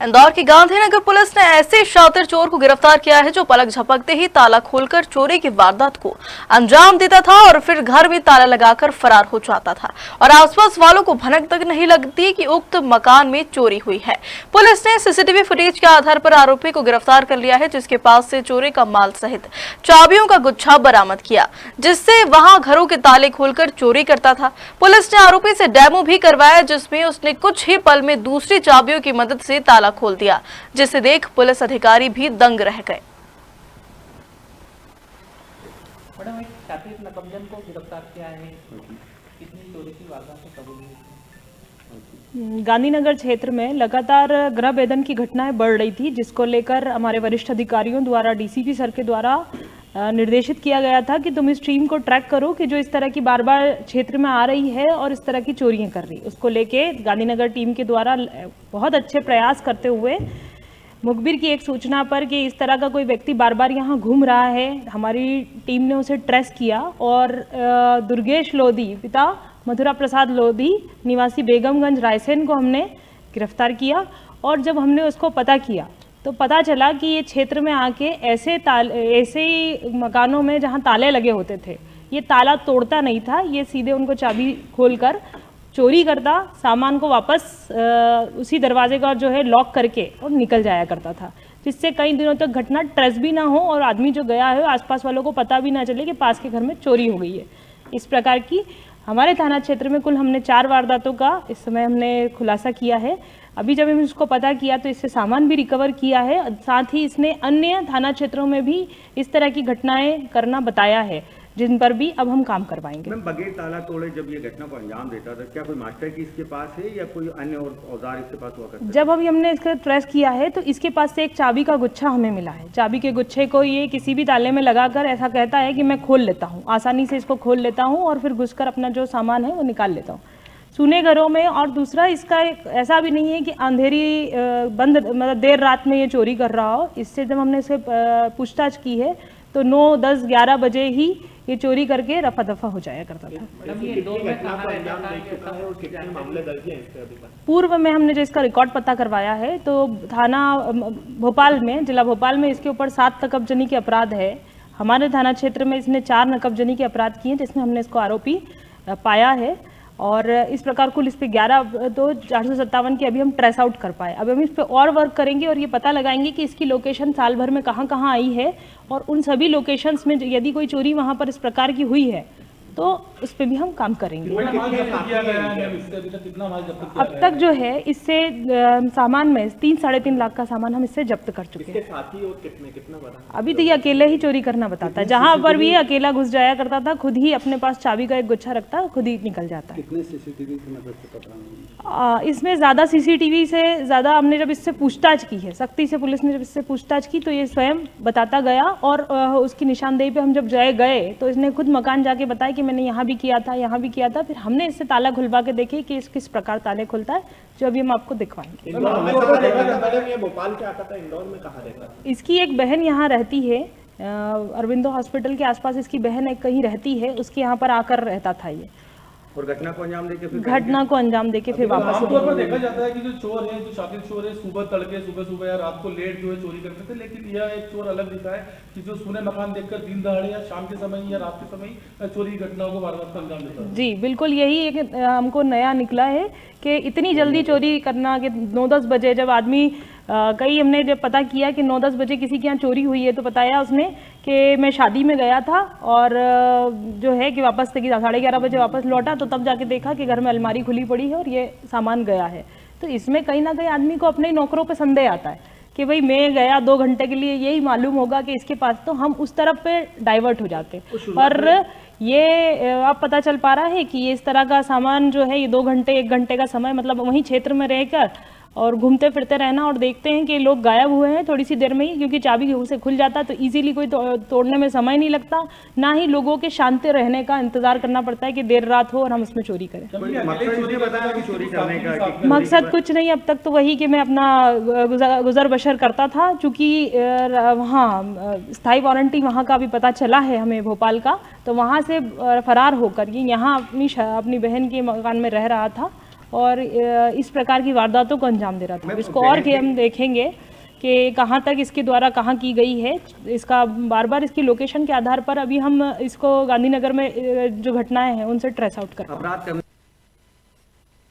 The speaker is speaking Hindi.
इंदौर की गांधीनगर पुलिस ने ऐसे शातिर चोर को गिरफ्तार किया है जो पलक झपकते ही ताला खोलकर चोरी की वारदात को अंजाम देता था और फिर घर में ताला लगाकर फरार हो जाता था और आसपास वालों को भनक तक नहीं लगती कि उक्त मकान में चोरी हुई है। पुलिस ने सीसीटीवी फुटेज के आधार पर आरोपी को गिरफ्तार कर लिया है, जिसके पास से चोरी का माल सहित चाबियों का गुच्छा बरामद किया, जिससे वहां घरों के ताले खोलकर चोरी करता था। पुलिस ने आरोपी से डेमो भी करवाया, जिसमें उसने कुछ ही पल में दूसरी चाबियों की मदद से ताला खोल दिया, जिसे देख पुलिस अधिकारी भी दंग रह गए। मैडम, एक शातिर नकबजन को गिरफ्तार किया है, कितनी चोरी की वारदातें कबूल हुई? गांधीनगर क्षेत्र में लगातार गृह भेदन की घटनाएं बढ़ रही थी, जिसको लेकर हमारे वरिष्ठ अधिकारियों द्वारा डीसीपी सर के द्वारा निर्देशित किया गया था कि तुम इस टीम को ट्रैक करो कि जो इस तरह की बार बार क्षेत्र में आ रही है और इस तरह की चोरियां कर रही। उसको लेके गांधीनगर टीम के द्वारा बहुत अच्छे प्रयास करते हुए मुखबिर की एक सूचना पर कि इस तरह का कोई व्यक्ति बार बार यहाँ घूम रहा है, हमारी टीम ने उसे ट्रेस किया और दुर्गेश लोधी पिता मथुरा प्रसाद लोधी निवासी बेगमगंज रायसेन को हमने गिरफ्तार किया। और जब हमने उसको पता किया तो पता चला कि ये क्षेत्र में आके ऐसे ही मकानों में जहाँ ताले लगे होते थे, ये ताला तोड़ता नहीं था, ये सीधे उनको चाबी खोलकर चोरी करता, सामान को वापस उसी दरवाजे का जो है लॉक करके और निकल जाया करता था, जिससे कई दिनों तक घटना ट्रेस भी ना हो और आदमी जो गया है आसपास वालों को पता भी ना चले कि पास के घर में चोरी हो गई है। इस प्रकार की हमारे थाना क्षेत्र में कुल हमने 4 वारदातों का इस समय हमने खुलासा किया है। अभी जब हमने उसको पता किया तो इससे सामान भी रिकवर किया है, साथ ही इसने अन्य थाना क्षेत्रों में भी इस तरह की घटनाएं करना बताया है, जिन पर भी अब हम काम करवाएंगे। मैम, बगैर ताला तोड़े जब ये घटना को अंजाम देता था, क्या कोई मास्टर की इसके पास है या कोई अन्य औजार इसके पास हुआ करता है? जब अभी हमने इसका ट्रेस किया है तो इसके पास से एक चाबी का गुच्छा हमें मिला है। चाबी के गुच्छे को ये किसी भी ताले में लगाकर ऐसा कहता है कि मैं खोल लेता हूँ, आसानी से इसको खोल लेता हूँ और फिर घुसकर अपना जो सामान है वो निकाल लेता हूँ सूने घरों में। और दूसरा, इसका ऐसा भी नहीं है कि अंधेरी बंद मतलब देर रात में ये चोरी कर रहा हो। इससे जब हमने इसे पूछताछ की है तो 9, 10, 11 बजे ही ये चोरी करके रफा दफा हो जाया करता था। पूर्व में हमने जो इसका रिकॉर्ड पता करवाया है तो थाना भोपाल में, जिला भोपाल में इसके ऊपर 7 नकबजनी के अपराध है। हमारे थाना क्षेत्र में इसने 4 नकबजनी के अपराध किए, जिसमें हमने इसको आरोपी पाया है। और इस प्रकार कुल इस पे 11 तो 457 की अभी हम ट्रेस आउट कर पाए। अभी हम इस पे और वर्क करेंगे और ये पता लगाएंगे कि इसकी लोकेशन साल भर में कहाँ कहाँ आई है और उन सभी लोकेशंस में यदि कोई चोरी वहाँ पर इस प्रकार की हुई है तो उस पर भी हम काम करेंगे। अब तक जो है इससे सामान में 3-3.5 लाख का सामान हम इससे जब्त कर चुके हैं। साथी और कितना बता? अभी तो ये अकेले ही चोरी करना बताता है, जहाँ पर भी अकेला घुस जाया करता था, खुद ही अपने पास चाबी का एक गुच्छा रखता, खुद ही निकल जाता है। कितने सीसीटीवी की मदद से पता नहीं? इसमें ज़्यादा सीसीटीवी से ज़्यादा हमने जब इससे पूछताछ की है, सख्ती से पुलिस ने जब इससे पूछताछ की तो ये स्वयं बताता गया और उसकी निशानदेही पे हम जब गए तो इसने खुद मकान जाके बताया कि मैंने यहाँ भी किया था, यहाँ भी किया था। फिर हमने इससे ताला खुलवा के देखे कि इस किस प्रकार ताले खुलता है, जो अभी हम आपको दिखवाएंगे। ये भोपाल के आता था, इंदौर में कहाँ रहता था? इसकी एक बहन यहाँ रहती है, अरविंदो हॉस्पिटल के आसपास इसकी बहन एक कहीं रहती है, उसके यहाँ पर आकर रहता था ये। और घटना को अंजाम देके फिर वापस आमतौर पर देखा जाता है कि जो चोर है, जो शातिर चोर है, सुबह या रात को लेट जो है चोरी करते थे, लेकिन यह एक चोर अलग दिखा है कि जो सूने मकान देखकर दिन दहाड़े या शाम के समय या रात के समय चोरी की घटनाओं को वारदात को अंजाम देता है। जी बिल्कुल, यही एक हमको नया निकला है कि इतनी जल्दी चोरी करना कि 9-10 बजे जब आदमी कई हमने जब पता किया कि 9-10 बजे किसी के यहाँ चोरी हुई है तो बताया उसने कि मैं शादी में गया था और जो है कि वापस 11:30 बजे वापस लौटा तो तब जाके देखा कि घर में अलमारी खुली पड़ी है और ये सामान गया है। तो इसमें कहीं ना कहीं आदमी को अपने नौकरों पे संदेह आता है कि भाई मैं गया 2 घंटे के लिए, यही मालूम होगा कि इसके पास, तो हम उस तरफ पे डाइवर्ट हो जाते हैं। पर ये अब पता चल पा रहा है कि ये इस तरह का सामान जो है ये 2 घंटे 1 घंटे का समय मतलब वहीं क्षेत्र में रहकर और घूमते फिरते रहना और देखते हैं कि लोग गायब हुए हैं थोड़ी सी देर में ही, क्योंकि चाबी से खुल जाता है तो इजीली कोई तोड़ने में समय नहीं लगता, ना ही लोगों के शांति रहने का इंतजार करना पड़ता है कि देर रात हो और हम उसमें चोरी करें। मकसद कुछ नहीं, अब तक तो वही कि मैं अपना गुजर बसर करता था, चूँकि वहाँ स्थायी वारंटी वहाँ का भी पता चला है हमें भोपाल का, तो वहाँ से फरार होकर ये यहाँ अपनी बहन के मकान में रह रहा था और इस प्रकार की वारदातों को अंजाम दे रहा था। इसको और कि हम देखेंगे कि कहाँ तक इसके द्वारा कहाँ की गई है, इसका बार बार इसकी लोकेशन के आधार पर अभी हम इसको गांधीनगर में जो घटनाएं हैं उनसे ट्रेस आउट करें। अपराध करने